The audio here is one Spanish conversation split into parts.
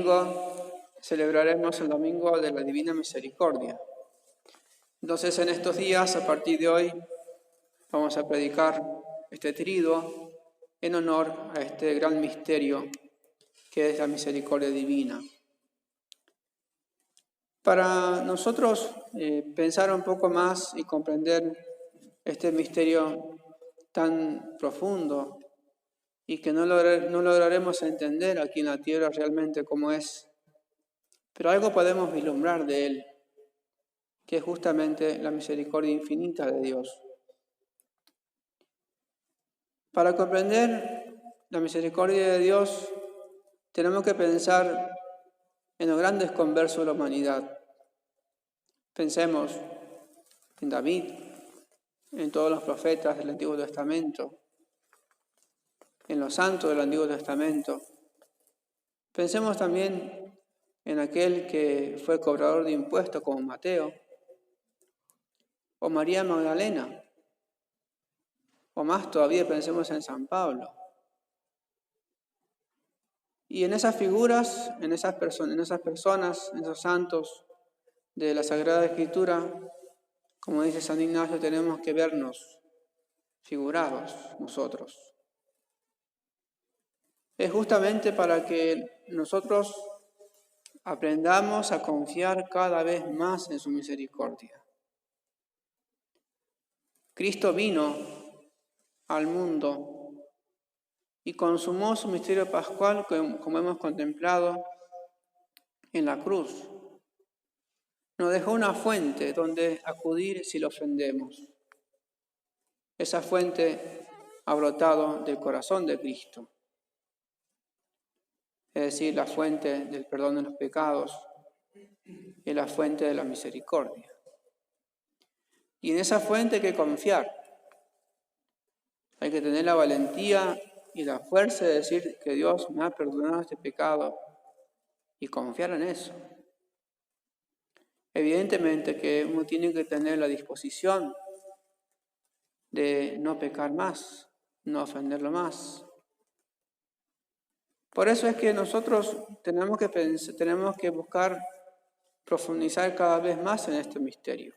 domingo celebraremos el Domingo de la Divina Misericordia. Entonces, en estos días, a partir de hoy, vamos a predicar este triduo en honor a este gran misterio que es la misericordia divina. Para nosotros pensar un poco más y comprender este misterio tan profundo y que no lograremos entender aquí en la tierra realmente cómo es, pero algo podemos vislumbrar de él, que es justamente la misericordia infinita de Dios. Para comprender la misericordia de Dios, tenemos que pensar en los grandes conversos de la humanidad. Pensemos en David, en todos los profetas del Antiguo Testamento, en los santos del Antiguo Testamento. Pensemos también en aquel que fue cobrador de impuestos como Mateo, o María Magdalena, o más todavía pensemos en San Pablo. Y en esas figuras, en esas personas, en esos santos de la Sagrada Escritura, como dice San Ignacio, tenemos que vernos figurados nosotros. Es justamente para que nosotros aprendamos a confiar cada vez más en su misericordia. Cristo vino al mundo y consumó su misterio pascual, como hemos contemplado en la cruz. Nos dejó una fuente donde acudir si lo ofendemos. Esa fuente ha brotado del corazón de Cristo, es decir, la fuente del perdón de los pecados y la fuente de la misericordia. Y en esa fuente hay que confiar. Hay que tener la valentía y la fuerza de decir que Dios me ha perdonado este pecado y confiar en eso. Evidentemente que uno tiene que tener la disposición de no pecar más, no ofenderlo más. Por eso es que nosotros tenemos que buscar profundizar cada vez más en este misterio.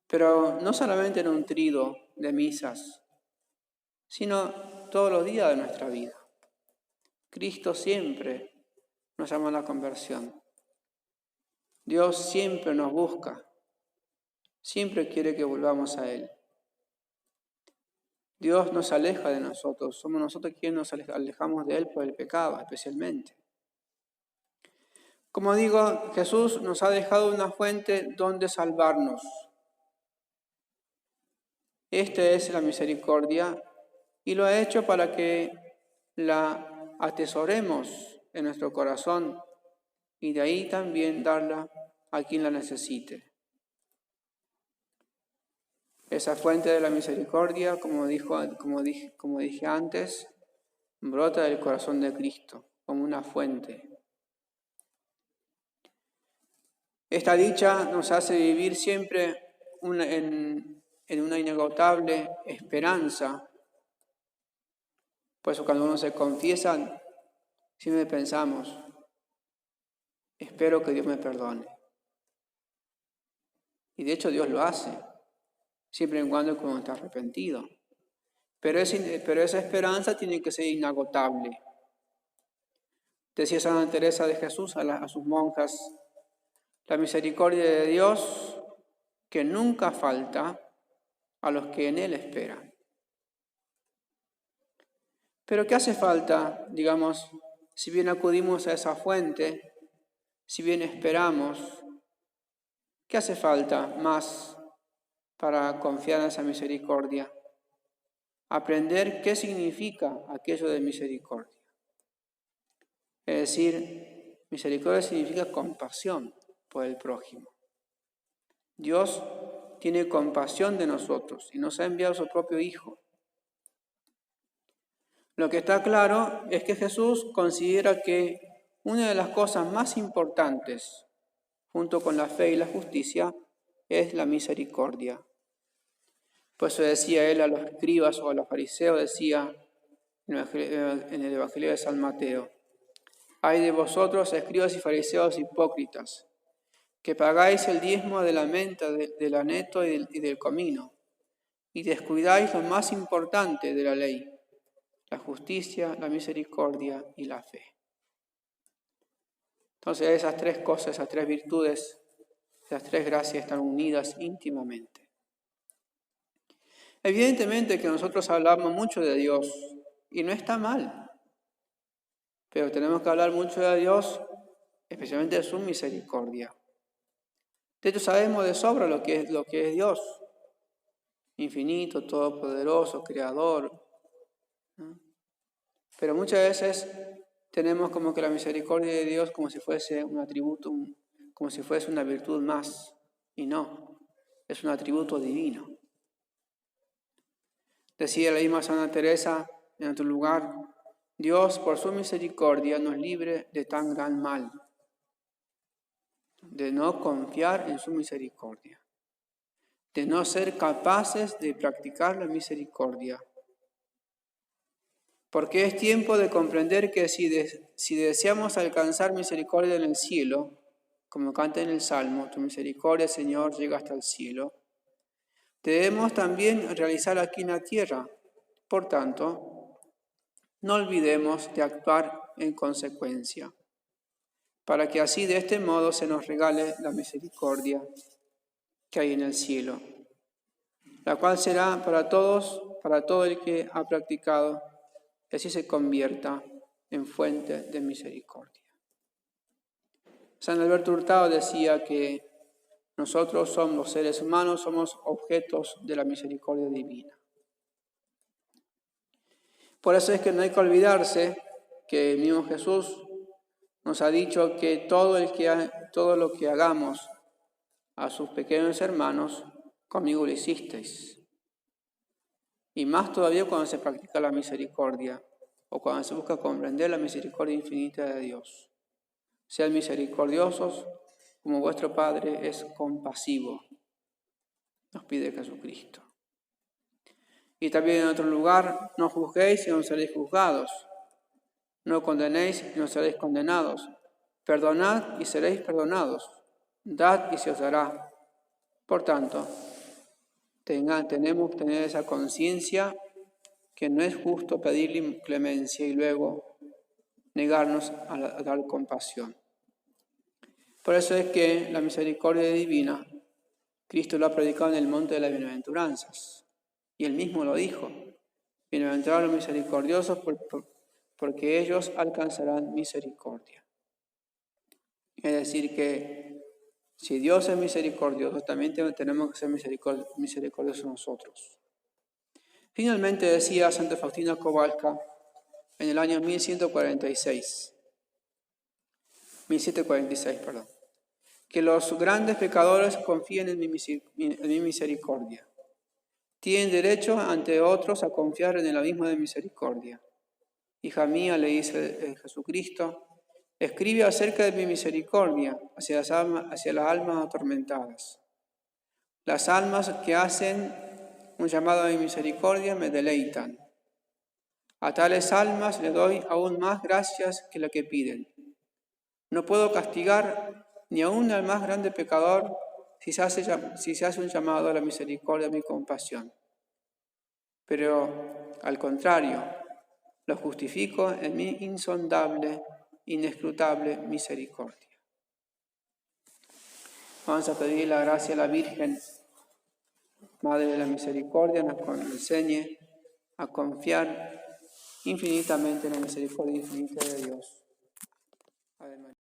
Pero no solamente en un triduo de misas, sino todos los días de nuestra vida. Cristo siempre nos llama a la conversión. Dios siempre nos busca, siempre quiere que volvamos a Él. Dios nos aleja de nosotros, somos nosotros quienes nos alejamos de Él por el pecado especialmente. Como digo, Jesús nos ha dejado una fuente donde salvarnos. Esta es la misericordia y lo ha hecho para que la atesoremos en nuestro corazón y de ahí también darla a quien la necesite. Esa fuente de la misericordia, como dije antes, brota del corazón de Cristo como una fuente. Esta dicha nos hace vivir siempre en una inagotable esperanza. Por eso cuando uno se confiesa, siempre pensamos, espero que Dios me perdone. Y de hecho Dios lo hace, siempre y cuando uno está arrepentido. Pero esa esperanza tiene que ser inagotable. Decía Santa Teresa de Jesús a sus monjas, la misericordia de Dios que nunca falta a los que en Él esperan. Pero ¿qué hace falta, digamos, si bien acudimos a esa fuente, si bien esperamos, qué hace falta más para confiar en esa misericordia? Aprender qué significa aquello de misericordia. Es decir, misericordia significa compasión por el prójimo. Dios tiene compasión de nosotros y nos ha enviado a su propio Hijo. Lo que está claro es que Jesús considera que una de las cosas más importantes, junto con la fe y la justicia, es la misericordia. Por eso decía él a los escribas o a los fariseos, decía en el Evangelio de San Mateo, Ay de vosotros, escribas y fariseos hipócritas, que pagáis el diezmo de la menta, del aneto y del comino, y descuidáis lo más importante de la ley, la justicia, la misericordia y la fe. Entonces esas tres cosas, esas tres virtudes, esas tres gracias están unidas íntimamente. Evidentemente que nosotros hablamos mucho de Dios y no está mal, pero tenemos que hablar mucho de Dios, especialmente de su misericordia. De hecho sabemos de sobra lo que es Dios, infinito, todopoderoso, creador, ¿no? Pero muchas veces tenemos como que la misericordia de Dios como si fuese un atributo, como si fuese una virtud más, y no, es un atributo divino. Decía la misma Santa Teresa en otro lugar, Dios por su misericordia nos libre de tan gran mal, de no confiar en su misericordia, de no ser capaces de practicar la misericordia. Porque es tiempo de comprender que si deseamos alcanzar misericordia en el cielo, como canta en el Salmo, tu misericordia, Señor, llega hasta el cielo, debemos también realizar aquí en la tierra. Por tanto, no olvidemos de actuar en consecuencia, para que así de este modo se nos regale la misericordia que hay en el cielo, la cual será para todos, para todo el que ha practicado, que así se convierta en fuente de misericordia. San Alberto Hurtado decía que nosotros somos los seres humanos, somos objetos de la misericordia divina. Por eso es que no hay que olvidarse que el mismo Jesús nos ha dicho que todo lo que hagamos a sus pequeños hermanos, conmigo lo hicisteis. Y más todavía cuando se practica la misericordia o cuando se busca comprender la misericordia infinita de Dios. Sean misericordiosos como vuestro Padre es compasivo, nos pide Jesucristo. Y también en otro lugar, no juzguéis y no seréis juzgados. No condenéis y no seréis condenados. Perdonad y seréis perdonados. Dad y se os dará. Por tanto, tenemos que tener esa conciencia que no es justo pedirle clemencia y luego negarnos a dar compasión. Por eso es que la misericordia divina, Cristo lo ha predicado en el monte de las bienaventuranzas. Y él mismo lo dijo, bienaventurados los misericordiosos porque ellos alcanzarán misericordia. Es decir que si Dios es misericordioso, también tenemos que ser misericordiosos nosotros. Finalmente decía Santa Faustina Kowalska en el año 1746, que los grandes pecadores confíen en mi misericordia. Tienen derecho ante otros a confiar en el abismo de misericordia. Hija mía, le dice Jesucristo, escribe acerca de mi misericordia hacia las almas atormentadas. Las almas que hacen un llamado a mi misericordia me deleitan. A tales almas le doy aún más gracias que la que piden. No puedo castigar ni aún al más grande pecador si se hace un llamado a la misericordia, a mi compasión. Pero, al contrario, lo justifico en mi insondable, inescrutable misericordia. Vamos a pedir la gracia a la Virgen, Madre de la Misericordia, nos enseñe a confiar infinitamente en la misericordia infinita de Dios. Además.